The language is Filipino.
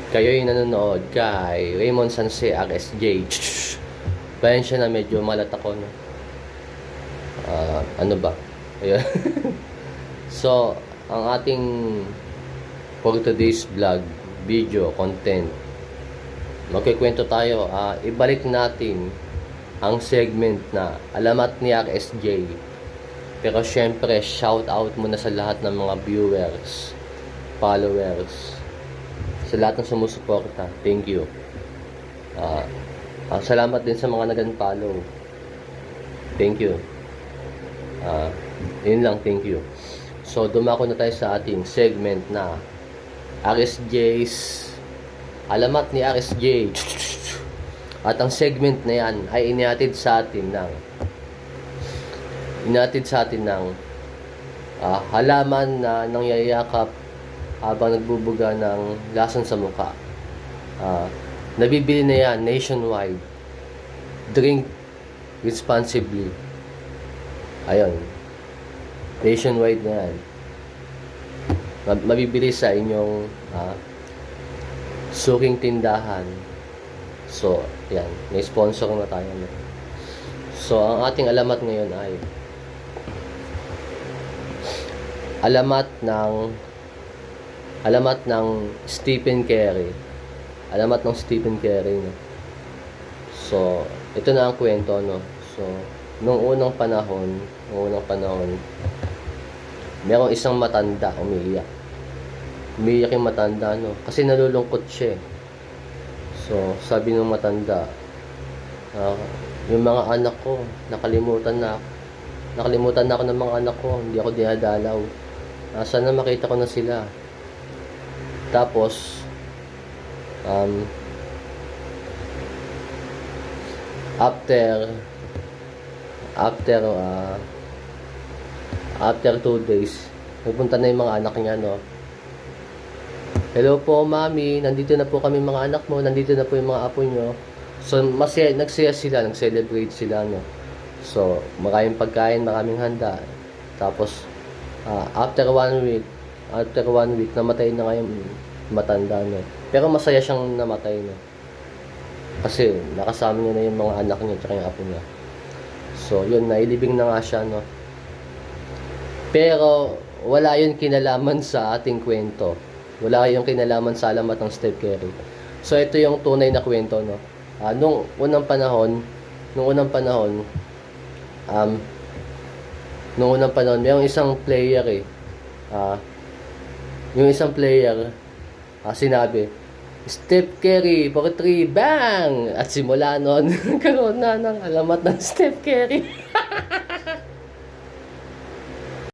Kayo'y nanonood kay Raymond Sanse RSJ. Bayan siya na medyo malat ako, no? Ano ba? Ayun. So, ang ating for today's vlog, video, content, magkikwento tayo. Ibalik natin ang segment na alamat ni RSJ. Pero syempre, shout out muna sa lahat ng mga viewers, followers, sa lahat ng sumusuporta. Thank you. Salamat din sa mga nag-unfollow. Thank you. Yun lang, thank you. So, dumako na tayo sa ating segment na RSJ's alamat ni RSJ. At ang segment na yan ay inihatid sa atin ng halaman na nangyayakap habang nagbubuga ng lason sa mukha. Nabibili na yan nationwide. Drink responsibly. Ayun. Nationwide na yan. Mabibili sa inyong suking tindahan. So, yan. May sponsor na tayo. So, ang ating alamat ngayon ay alamat ng Stephen Curry. Alamat ng Stephen Curry, no? So, ito na ang kwento, no? So, nung unang panahon, merong isang matanda umiiyak. Umiiyak yung matanda, no? Kasi nalulungkot siya. So, sabi ng matanda, yung mga anak ko, nakalimutan na ako ng mga anak ko, hindi ako dinadalaw. Sana makita ko na sila. Tapos, after 2 days, pupunta na yung mga anak niya, no? Hello po, mami. Nandito na po kami mga anak mo. Nandito na po yung mga apo nyo. So, nagsaya sila. Nag-celebrate sila, no? So, maraming pagkain, maraming handa. Tapos, after one week, namatay na nga yung matanda, no? Pero masaya siyang namatay, no? Kasi, nakasama niya na yung mga anak niya at yung apo niya. So, yun, nailibing na nga siya, no? Pero, wala yun kinalaman sa ating kwento. Wala yung kinalaman sa alamat ng Stephen Curry. So, ito yung tunay na kwento, no? Nung unang panahon, mayroong isang player, yung isang player, sinabi, Steph Curry, for 3, bang! At simula noon, nagkaroon na ng alamat ng Steph Curry.